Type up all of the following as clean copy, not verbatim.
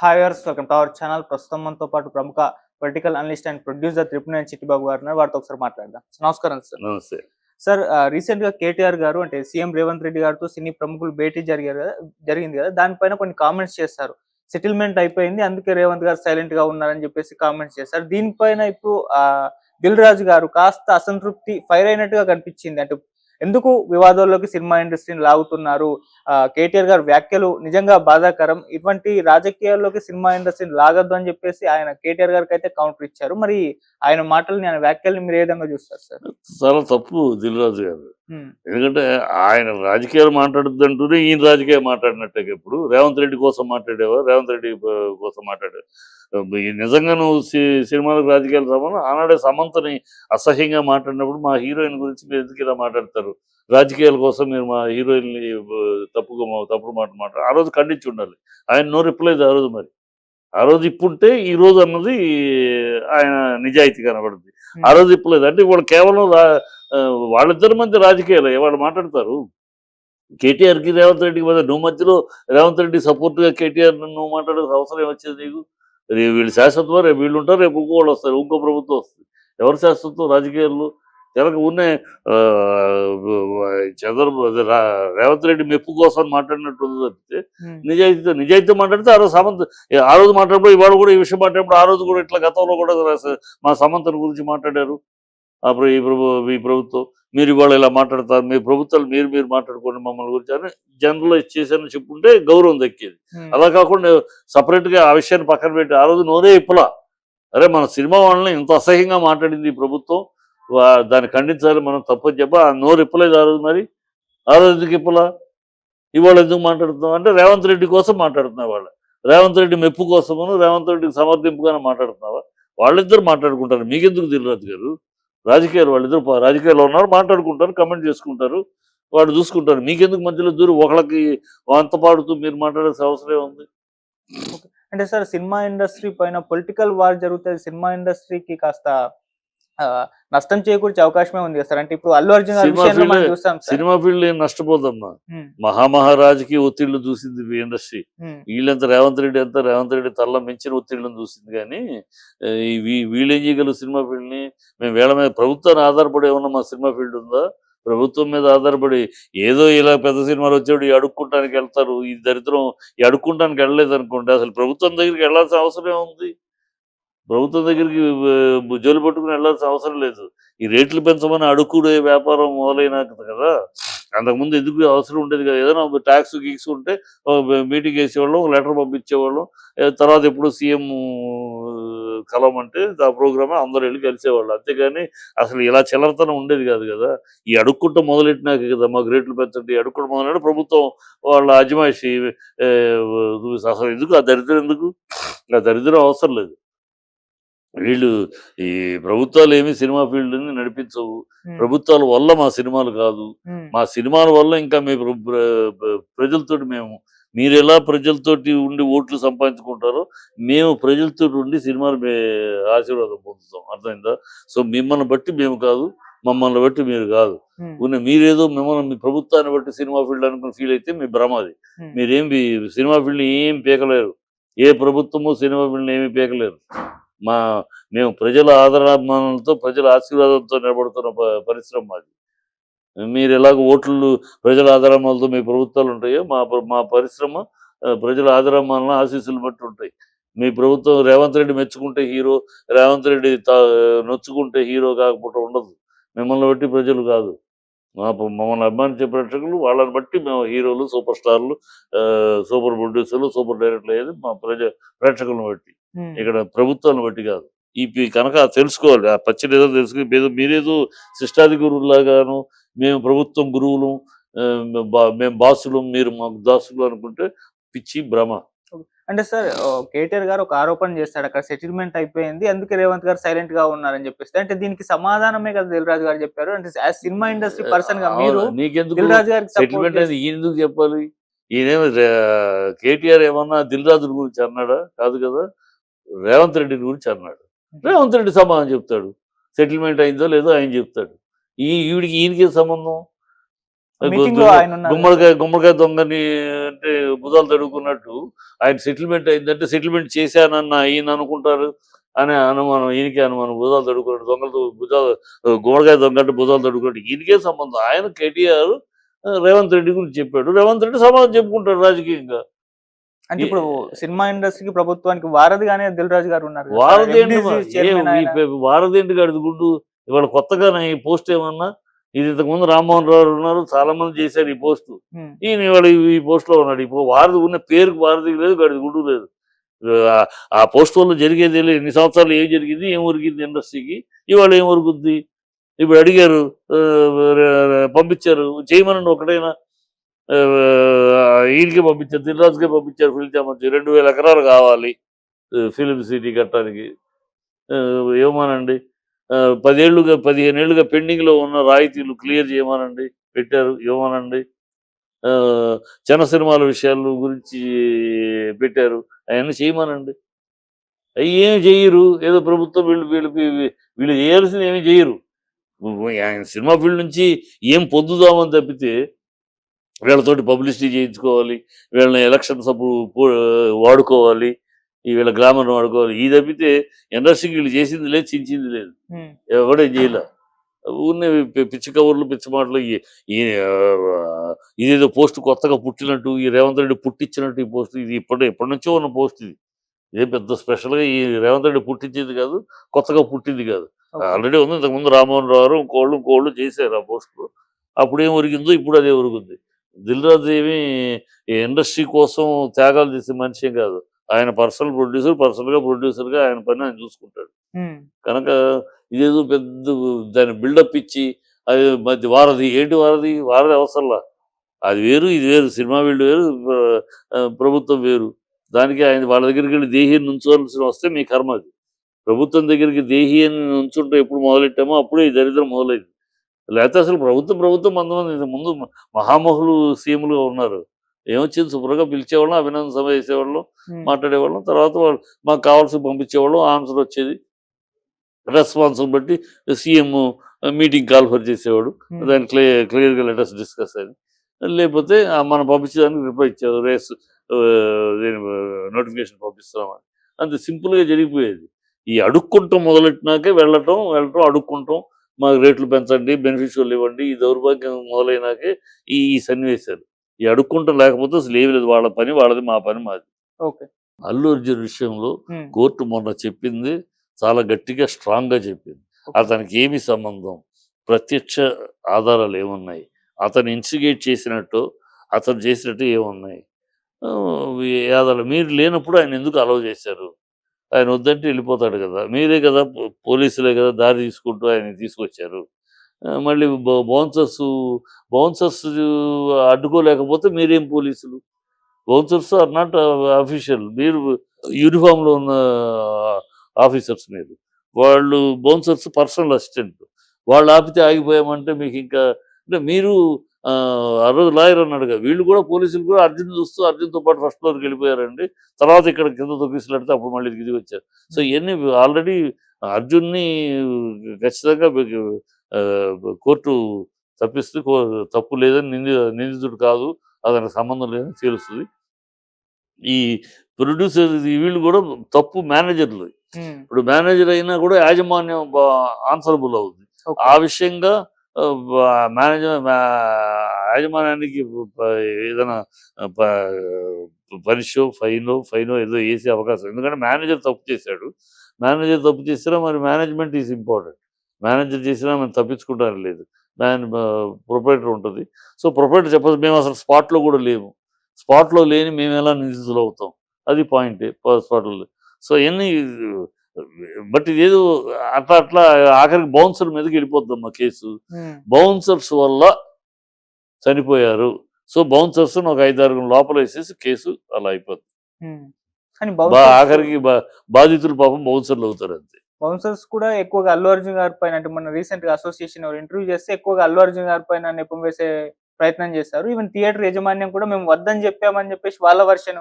Hi viewers, welcome to our channel. ప్రస్తుతం మనతో పాటు ప్రముఖ political analyst and producer Tripuneni Chittibabu గారు ఉన్నారు. వారితో ఒకసారి మాట్లాడదాం. నమస్కారం సార్. నమస్తే. సార్, రీసెంట్ గా కేటీఆర్ గారు అంటే సీఎం రేవంత్ రెడ్డి గారితో సినీ ప్రముఖులు భేటీ జరిగింది కదా, దానిపైన కొన్ని కామెంట్స్ చేస్తారు. సెటిల్మెంట్ అయిపోయింది, అందుకే రేవంత్ గారు సైలెంట్ గా ఉన్నారని చెప్పేసి కామెంట్స్ చేశారు. దీనిపైన ఇప్పుడు దిల్ రాజు గారు కాస్త అసంతృప్తి ఫైర్ అయినట్టుగా కనిపించింది. అంటే ఎందుకు వివాదాల్లోకి సినిమా ఇండస్ట్రీని లాగుతున్నారు? కేటీఆర్ గారు వ్యాఖ్యలు నిజంగా బాధాకరం. ఇటువంటి రాజకీయాల్లోకి సినిమా ఇండస్ట్రీని లాగద్దు అని చెప్పేసి ఆయన కేటీఆర్ గారికి అయితే కౌంటర్ ఇచ్చారు. మరి ఆయన మాటల్ని, ఆయన వ్యాఖ్యల్ని మీరు ఏ విధంగా చూస్తారు సార్? చాలా తప్పు దిల్ రాజు గారు. ఎందుకంటే ఆయన రాజకీయాలు మాట్లాడుతుంటూనే ఈయన రాజకీయాలు మాట్లాడినట్టే. ఇప్పుడు రేవంత్ రెడ్డి కోసం మాట్లాడేవా, రేవంత్ రెడ్డి కోసం మాట్లాడేవా? నిజంగా నువ్వు సినిమాలకు రాజకీయాలు సంబంధం ఆనాడే సమంతని అసహ్యంగా మాట్లాడినప్పుడు మా హీరోయిన్ గురించి మీరు ఎందుకు ఇలా మాట్లాడతారు, రాజకీయాల కోసం మీరు మా హీరోయిన్ని తప్పుడు మాట్లాడారు. ఆ రోజు ఖండించి ఉండాలి. ఆయన నో రిప్లై ఆ రోజు. మరి ఆ రోజు ఇప్పుంటే ఈ రోజు అన్నది ఆయన నిజాయితీ కనబడుతుంది. ఆ రోజు ఇప్పలేదు అంటే ఇవాళ కేవలం వాళ్ళిద్దరి మధ్య రాజకీయాలు వాళ్ళు మాట్లాడతారు. కేటీఆర్కి రేవంత్ రెడ్డికి మధ్య నువ్వు మధ్యలో రేవంత్ రెడ్డి సపోర్ట్గా కేటీఆర్ నువ్వు మాట్లాడాల్సిన అవసరం ఏమొచ్చేది నీకు? వీళ్ళు శాశ్వతం, రేపు వీళ్ళు ఉంటారు, రేపు ఇంకో వాళ్ళు వస్తారు, ఇంకో ప్రభుత్వం వస్తుంది. ఎవరు శాశ్వతం రాజకీయాల్లో? తెలక ఉన్నే రేవంత్ రెడ్డి మెప్పు కోసం మాట్లాడినట్టు తప్పితే నిజాయితీతో మాట్లాడితే ఆ రోజు మాట్లాడినప్పుడు ఇవాళ కూడా ఈ విషయం మాట్లాడినప్పుడు ఆ రోజు కూడా ఇట్లా గతంలో కూడా మా సమంతని గురించి మాట్లాడారు. అప్పుడు ఈ ప్రభుత్వం మీరు ఇవాళ ఇలా మాట్లాడతారు, మీ ప్రభుత్వాలు మీరు మాట్లాడుకోండి మమ్మల్ని గురించి అని జనరలైజ్ చేశారని చెప్పుకుంటే గౌరవం దక్కేది. అలా కాకుండా సపరేట్గా ఆ విషయాన్ని పక్కన పెట్టి ఆ రోజు నోరే ఇప్పలా, అరే మన సినిమా వాళ్ళని ఇంత అసహ్యంగా మాట్లాడింది ఈ ప్రభుత్వం, దాన్ని ఖండించాలి, మనం తప్పని చెప్ప నోరు ఇప్పలేదు ఆ రోజు. మరి ఆ రోజు ఎందుకు ఇప్పలా? ఇవాళ ఎందుకు మాట్లాడుతున్నాం అంటే రేవంత్ రెడ్డి కోసం మాట్లాడుతున్నావు. వాళ్ళు రేవంత్ రెడ్డి మెప్పు కోసమును రేవంత్ రెడ్డికి సమర్థింపుగానే మాట్లాడుతున్నావా? వాళ్ళిద్దరు మాట్లాడుకుంటారు. మీకెందుకు దిల్రాజు గారు? రాజకీయాలు వాళ్ళిద్దరు రాజకీయాల్లో ఉన్నారు, మాట్లాడుకుంటారు, కమెంట్ చేసుకుంటారు, వాళ్ళు చూసుకుంటారు. మీకెందుకు మధ్యలో దూరం ఒకళ్ళకి వంత పాడుతూ మీరు మాట్లాడాల్సిన అవసరం ఉంది? అంటే సార్, సినిమా ఇండస్ట్రీ పైన పొలిటికల్ వార్ జరుగుతుంది, సినిమా ఇండస్ట్రీకి కాస్త నష్టం చేకూర్చే అవకాశమే ఉంది సార్. అంటే ఇప్పుడు అల్లు అర్జున్ సినిమా ఫీల్డ్ ఏం నష్టపోదమ్మా. మహామహారాజుకి ఒత్తిళ్లు చూసింది ఇండస్ట్రీ. వీళ్ళంతా రేవంత్ రెడ్డి తల్ల మించిన ఒత్తిళ్లను చూసింది. కానీ వీళ్ళేం చేయగలరు సినిమా ఫీల్డ్ని? మేము వీళ్ళ మీద ప్రభుత్వాన్ని ఆధారపడి ఏమన్నా మా సినిమా ఫీల్డ్ ఉందా? ప్రభుత్వం మీద ఆధారపడి ఏదో ఇలా పెద్ద సినిమాలు వచ్చేవాడు ఈ అడుక్కుంటానికి వెళ్తారు. ఈ దరిద్రం ఈ అడుక్కుంటానికి వెళ్ళలేదు అనుకోండి, అసలు ప్రభుత్వం దగ్గరికి వెళ్ళాల్సిన అవసరం ఏముంది? ప్రభుత్వం దగ్గరికి జోలు పట్టుకుని వెళ్ళాల్సిన అవసరం లేదు. ఈ రేట్లు పెంచమని అడుక్కుడే వ్యాపారం మొదలైనాక కదా. అంతకుముందు ఎందుకు అవసరం ఉండేది కదా. ఏదైనా ట్యాక్స్ గీక్స్ ఉంటే మీటింగ్ వేసేవాళ్ళం, ఒక లెటర్ పంపించేవాళ్ళం. తర్వాత ఎప్పుడు సీఎం కలవమంటే ఆ ప్రోగ్రామే అందరూ వెళ్ళి కలిసేవాళ్ళు. అంతేగాని అసలు ఇలా చిల్లరతనం ఉండేది కాదు కదా. ఈ అడుక్కుంటూ మొదలెట్టినాక కదా మాకు రేట్లు పెంచండి, అడుక్కుంటూ మొదలెట్టి ప్రభుత్వం వాళ్ళ అజమాయిషి. అసలు ఎందుకు ఆ దరిద్రం? ఎందుకు ఆ దరిద్రం? అవసరం లేదు. వీళ్ళు ఈ ప్రభుత్వాలు ఏమి సినిమా ఫీల్డ్ని నడిపించవు. ప్రభుత్వాల వల్ల మా సినిమాలు కాదు, మా సినిమాల వల్ల ఇంకా మీ ప్రజలతోటి మీరు ఎలా ప్రజలతోటి ఉండి ఓట్లు సంపాదించుకుంటారో మేము ప్రజలతో ఉండి సినిమాలు ఆశీర్వాదం పొందుతాం. అర్థమైందా? సో మిమ్మల్ని బట్టి మేము కాదు, మమ్మల్ని బట్టి మీరు కాదు. మీరేదో మిమ్మల్ని మీ ప్రభుత్వాన్ని బట్టి సినిమా ఫీల్డ్ అనుకుని ఫీల్ అయితే మీ భ్రమది. మీరేం సినిమా ఫీల్డ్ ఏం పీకలేరు. ఏ ప్రభుత్వము సినిమా ఫీల్డ్ ఏమీ పీకలేరు. మేము ప్రజల ఆదరాభిమానాలతో ప్రజల ఆశీర్వాదంతో నిలబడుతున్న పరిశ్రమ మాది. మీరు ఎలాగ ఓట్లు ప్రజల ఆదరాభిమానాలతో మీ ప్రభుత్వాలు ఉంటాయో మా పరిశ్రమ ప్రజల ఆదరాభిమానాలను ఆశీస్సులు బట్టి ఉంటాయి. మీ ప్రభుత్వం రేవంత్ రెడ్డి మెచ్చుకుంటే హీరో, రేవంత్ రెడ్డి నొచ్చుకుంటే హీరో కాకపోతే ఉండదు. మిమ్మల్ని బట్టి ప్రజలు కాదు, మమ్మల్ని అభిమానించే ప్రేక్షకులు, వాళ్ళని బట్టి మేము హీరోలు, సూపర్ స్టార్లు, సూపర్ ప్రొడ్యూసర్లు, సూపర్ డైరెక్టర్లు అయ్యేది మా ప్రేక్షకులను బట్టి, ఇక్కడ ప్రభుత్వాన్ని బట్టి కాదు. ఈ కనుక తెలుసుకోవాలి. ఆ పచ్చడి ఏదో తెలుసుకుని మీరేదో శిష్టాది గురువులాగాను మేము ప్రభుత్వం గురువులు, మేము బాసులు, మీరు మాకు దాసులు అనుకుంటే పిచ్చి భ్రమ. అంటే సార్, కేటీఆర్ గారు ఒక ఆరోపణ చేస్తాడు, అక్కడ సెటిల్మెంట్ అయిపోయింది, అందుకే రేవంత్ గారు సైలెంట్ గా ఉన్నారని చెప్పేసి. అంటే దీనికి సమాధానమే కదా దిల్ రాజు గారు చెప్పారు. అంటే సినిమా ఇండస్ట్రీ పర్సన్ గా మీరు దిల్ రాజు గారికి సెటిల్మెంట్ అనేది ఎందుకు చెప్పాలి? ఈయనేమో కేటీఆర్ ఏమన్నా దిల్ రాజు గురించి అన్నాడా? కాదు కదా, రేవంత్ రెడ్డి గురించి అన్నాడు. రేవంత్ రెడ్డి సమాధానం చెప్తాడు. సెటిల్మెంట్ అయిందో లేదో ఆయన చెప్తాడు. ఈయనకి సంబంధం? మీటింగ్ లో ఆయన ఉన్నారు కదా గుమ్మడికాయ గుమ్మడికాయ దొంగని అంటే బుధాలు తడుకున్నట్టు ఆయన సెటిల్మెంట్ అయిందంటే సెటిల్మెంట్ చేశానన్న ఈయన అనుకుంటారు అనే అనుమానం, ఈయనకే అనుమానం. బుధాలు తడుకున్నట్టు దొంగలతో భుజాలు, గుమ్మడికాయ దొంగ అంటే బుధాలు తడుకున్నట్టు ఈయనకే సంబంధం. ఆయన కేటీఆర్ రేవంత్ రెడ్డి గురించి చెప్పాడు, రేవంత్ రెడ్డి సమాధానం చెప్పుకుంటాడు రాజకీయంగా. అంటే ఇప్పుడు సినిమా ఇండస్ట్రీకి ప్రభుత్వానికి వారధిగానే దిల్ రాజు గారు ఉన్నారు కదా సార్. వారధి ఏంటి FDC చైర్మన్ ఆయన. వారధి ఏంటి గడిది గుడ్డు. ఇవాళ కొత్తగా ఈ పోస్ట్ ఏమన్నా, ఇది ఇంతకుముందు రామ్మోహన్ రావు ఉన్నారు, చాలా మంది చేశారు ఈ పోస్టు. ఉమ్, ఈయన ఇవాళ ఈ పోస్ట్ లో ఉన్నాడు. ఇప్పుడు వారధి ఉన్న పేరుకు వారధి లేదు, గడిది గుడ్డు లేదు. ఆ పోస్ట్ వల్ల జరిగేది లేదు. ఎన్ని సంవత్సరాలు ఏం జరిగింది, ఏం ఉరిగింది ఇండస్ట్రీకి, ఇవాళ ఏం ఉరుకుద్ది. ఇప్పుడు అడిగారు, పంపించారు, చేయమనండి ఒకటైనా. ఈయనకే పంపించారు, దిల్రాజుకే పంపించారు, పిలిచామని 2000 ఎకరాలు కావాలి ఫిలిం సిటీ కట్టడానికి. ఏమోనండి, 15 ఏళ్ళుగా పెండింగ్ లో ఉన్న రాయితీలు క్లియర్ చేయమనండి, పెట్టారు, ఇవ్వమనండి. చిన్న సినిమాల విషయాల గురించి పెట్టారు, అవన్నీ చేయమనండి. అవి ఏమి చేయరు. ఏదో ప్రభుత్వం వీళ్ళు వీళ్ళు వీళ్ళు వీళ్ళు చేయాల్సింది ఏమి చేయరు. ఆయన సినిమా ఫీల్డ్ నుంచి ఏం పొందుదామని తప్పితే వీళ్ళతోటి పబ్లిసిటీ చేయించుకోవాలి, వీళ్ళని ఎలక్షన్స్ అప్పుడు వాడుకోవాలి, ఈ వీళ్ళ గ్లామర్ని వాడుకోవాలి. ఈ తప్పితే ఇండస్ట్రీకి వీళ్ళు చేసింది లేదు, చించింది లేదు, ఉమ్, ఎవడేం చేయలే. ఊరినే పిచ్చి కవర్లు, పిచ్చి మాటలు. ఇదేదో పోస్ట్ కొత్తగా పుట్టినట్టు, ఈ రేవంత్ రెడ్డి పుట్టించినట్టు ఈ పోస్ట్. ఇది ఎప్పటి నుంచో ఉన్న పోస్ట్. ఇది ఇదేం పెద్ద స్పెషల్గా ఈ రేవంత్ రెడ్డి పుట్టించింది కాదు, కొత్తగా పుట్టింది కాదు. ఓకే. ఆల్రెడీ ఉంది. ఇంతకుముందు రామ్మోహన్ రావు ఇంకోళ్ళు చేశారు ఆ పోస్టులో. అప్పుడు ఏం ఒరిగిందో ఇప్పుడు అదే ఒరుగుంది. దిల్ రాజు ఏమి ఇండస్ట్రీ కోసం త్యాగాలు చేసే మనిషి ఏం కాదు. ఆయన పర్సనల్గా ప్రొడ్యూసర్గా ఆయన పని ఆయన చూసుకుంటాడు. ఉమ్, కనుక ఇదేదో పెద్ద దాన్ని బిల్డప్ ఇచ్చి అది మధ్య వారధి ఏంటి, వారధి అవసరంలా. అది వేరు, ఇది వేరు. సినిమా వీళ్ళు వేరు, ప్రభుత్వం వేరు. దానికి ఆయన వాళ్ళ దగ్గరికి వెళ్ళి దేహి నుంచోవలసి వస్తే మీ కర్మ అది. ప్రభుత్వం దగ్గరికి దేహి అని నుంచుంటే ఎప్పుడు మొదలెట్టామో అప్పుడే ఈ దరిద్రం మొదలైంది. లేకపోతే అసలు ప్రభుత్వం కొంతమంది ముందు మహామహులు సీఎంలుగా ఉన్నారు. ఏమొచ్చింది, శుభ్రంగా పిలిచేవాళ్ళం, అభినందన సభ చేసేవాళ్ళం, ఉమ్, మాట్లాడేవాళ్ళం. తర్వాత వాళ్ళు మాకు కావాల్సి పంపించేవాళ్ళం, ఆన్సర్ వచ్చేది. రెస్పాన్స్ బట్టి సీఎం మీటింగ్ కాల్ఫర్ చేసేవాడు, ఉమ్, దాన్ని క్లియర్గా లెటర్స్ డిస్కస్ అని. లేకపోతే మనం పంపించేదానికి రిప్లై ఇచ్చారు, నోటిఫికేషన్ పంపిస్తున్నామని. అంత సింపుల్గా జరిగిపోయేది. ఈ అడుక్కుంటాం మొదలెట్టినాకే వెళ్ళటం అడుక్కుంటాం, మాకు రేట్లు పెంచండి, బెనిఫిషియల్ ఇవ్వండి, ఈ దౌర్భాగ్యం మొదలైనాకే ఈ సన్నివేశాలు. ఈ అడుక్కుంటాం లేకపోతే అసలు ఏమి లేదు. వాళ్ళ పని వాళ్ళది, మా పని మాది. ఓకే. అల్లు అర్జున్ విషయంలో ఉమ్, కోర్టు మొన్న చెప్పింది చాలా గట్టిగా, స్ట్రాంగ్గా చెప్పింది. ఓకే. అతనికి ఏమి సంబంధం, ప్రత్యక్ష ఆధారాలు ఏమున్నాయి, అతను ఇన్స్టిగేట్ చేసినట్టు, అతను చేసినట్టు ఏమున్నాయి, ఆధారాలు మీరు లేనప్పుడు ఆయన ఎందుకు అలౌ చేశారు? ఆయన వద్దంటే వెళ్ళిపోతాడు కదా, మీరే కదా, పోలీసులే కదా దారి తీసుకుంటూ ఆయన తీసుకొచ్చారు. మళ్ళీ బౌన్సర్స్ అడ్డుకోలేకపోతే మీరేం పోలీసులు? Bouncers are not official. మీరు యూనిఫామ్లో ఉన్న ఆఫీసర్స్ మీరు. వాళ్ళు బౌన్సర్స్ పర్సనల్ అసిస్టెంట్. వాళ్ళు ఆపితే ఆగిపోయామంటే మీకు ఇంకా అంటే మీరు ఆ రోజు లాయర్ అన్నాడుగా, వీళ్ళు కూడా పోలీసులు కూడా అర్జున్ చూస్తూ అర్జున్తో పాటు ఫస్ట్ ఫ్లోర్కి వెళ్ళిపోయారండి. తర్వాత ఇక్కడ కింద తొక్కిసలాడితే అప్పుడు మళ్ళీ దిగి వచ్చారు. సో ఇవన్నీ ఆల్రెడీ అర్జున్ని ఖచ్చితంగా కోర్టు తప్పిస్తూ తప్పు లేదని నిందితుడు కాదు, అతనికి సంబంధం లేదని తెలుస్తుంది. ఈ ప్రొడ్యూసర్ వీళ్ళు కూడా తప్పు మేనేజర్లు. ఉమ్, ఇప్పుడు మేనేజర్ అయినా కూడా యాజమాన్యం ఆన్సరబుల్ అవుతుంది. ఓకే. ఆ విషయంగా యాజమాన్యానికి ఏదైనా పనిషో ఫైనో ఏదో వేసే అవకాశం. ఎందుకంటే మేనేజర్ తప్పు చేశాడు. మేనేజర్ తప్పు చేసినా మరి మేనేజ్మెంట్ ఈజ్ ఇంపార్టెంట్. మేనేజర్ చేసినా మనం తప్పించుకుంటానికి లేదు. ప్రొపరేటర్ ఉంటుంది. సో ప్రొపరేటర్ చెప్పదు, మేము అసలు స్పాట్లో కూడా లేము, స్పాట్లో లేని మేము ఎలా నిందితులు అవుతాం, అది పాయింట్ స్పాట్లో. సో ఇవన్నీ బట్ ఇదేదో అట్లా ఆఖరికి బౌన్సర్ మీదకి వెళ్ళిపోద్దమ్మా కేసు. ఉమ్, బౌన్సర్స్ వల్ల చనిపోయారు. సో బౌన్సర్స్ ఒక 5-6 లోపల వేసేసి కేసు అలా అయిపోతుంది. ఉమ్. కానీ బౌన్సర్స్ ఆఖరికి బాధితులు పాపం బౌన్సర్లు అవుతారు అంతే. బౌన్సర్స్ కూడా ఎక్కువగా అల్లు అర్జున్ గారి పైన, అంటే మన రీసెంట్ గా అసోసియేషన్ ఇంటర్వ్యూ చేస్తే ఎక్కువగా అల్లు అర్జున్ గారి పైన నెపం వేసే ప్రయత్నం చేశారు. ఈవెన్ థియేటర్ యాజమాన్యం కూడా మేము వద్దని చెప్పామని చెప్పేసి వాళ్ళ వర్షన్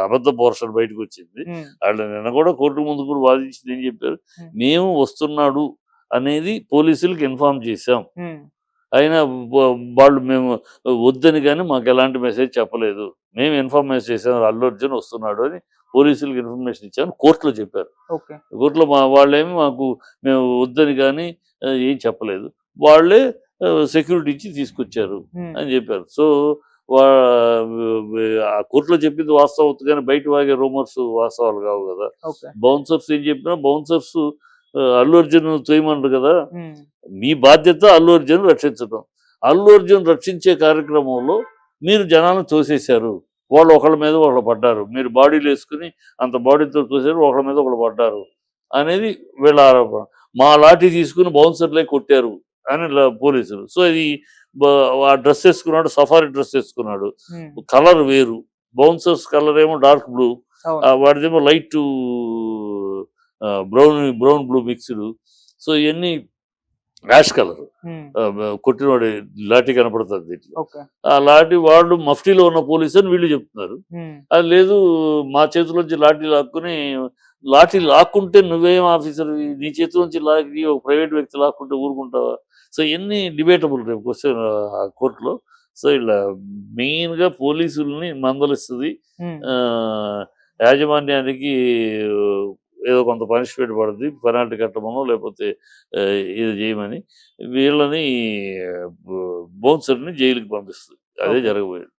అబద్ధ పోర్షన్ బయటకు వచ్చింది. వాళ్ళు నిన్న కూడా కోర్టు ముందు కూడా వాదించింది. ఏం చెప్పారు, మేము వస్తున్నాడు అనేది పోలీసులకు ఇన్ఫార్మ్ చేశాం, అయినా వాళ్ళు మేము వద్దని కానీ మాకు ఎలాంటి మెసేజ్ చెప్పలేదు, మేము ఇన్ఫర్మేషన్ చేసాము అల్లు అర్జున్ వస్తున్నాడు అని పోలీసులకు ఇన్ఫర్మేషన్ ఇచ్చామని కోర్టులో చెప్పారు. ఓకే. కోర్టులో వాళ్ళేమి మాకు మేము వద్దని కానీ ఏం చెప్పలేదు, వాళ్ళే సెక్యూరిటీ ఇచ్చి తీసుకొచ్చారు అని చెప్పారు. సో ఆ కోర్టులో చెప్పింది వాస్తవం అవుతుంది కానీ బయట వాగే రూమర్స్ వాస్తవాలు కావు కదా. ఓకే. బౌన్సర్స్ ఏం చెప్పినా బౌన్సర్స్ అల్లు అర్జున్ చేయమన్నారు కదా. ఉమ్. మీ బాధ్యత అల్లు అర్జున్ రక్షించడం. అల్లు అర్జున్ రక్షించే కార్యక్రమంలో మీరు జనాలను తోసేశారు, వాళ్ళు ఒకళ్ళ మీద ఒకళ్ళు పడ్డారు, మీరు బాడీలు వేసుకుని అంత బాడీతో తోసారు, ఒకళ్ళ మీద ఒకళ్ళు పడ్డారు అనేది వీళ్ళ ఆరోపణ. మా లాఠీ తీసుకుని బౌన్సర్లే కొట్టారు అని పోలీసులు. సో ఇది ఆ డ్రెస్ వేసుకున్నాడు, సఫారీ డ్రెస్ వేసుకున్నాడు, ఉమ్. కలర్ వేరు, బౌన్సర్స్ కలర్ ఏమో డార్క్ బ్లూ, అవును. వాడిదేమో light brown blue mixed. So ఇవన్నీ యాష్ కలర్. ఉమ్. కొట్టినవాడి లాఠీ కనపడుతుంది దీంట్లో. ఓకే. ఆ లాఠీ వాళ్ళు మఫ్టీలో ఉన్న పోలీసు అని వీళ్ళు చెప్తున్నారు. ఉమ్. అది లేదు, మా చేతిలోంచి లాఠీ లాక్కుని, లాఠీ లాక్కుంటే నువ్వేం ఆఫీసర్, నీ చేతిలోంచి లాగి ఒక ప్రైవేట్ వ్యక్తి లాక్కుంటే ఊరుకుంటావా? సో ఇవన్నీ డిబేటబుల్ రేపు క్వశ్చన్ కోర్టులో. సో ఇలా మెయిన్గా పోలీసుల్ని మందలిస్తుంది. ఉమ్. ఆ, యాజమాన్యానికి ఏదో కొంత పనిష్మెంట్ పడుతుంది, పెనాల్టీ కట్టమనో లేకపోతే ఇది చేయమని వీళ్ళని బౌన్సర్ని జైలుకి పంపిస్తుంది. అదే ఓకే. జరగబోయేది.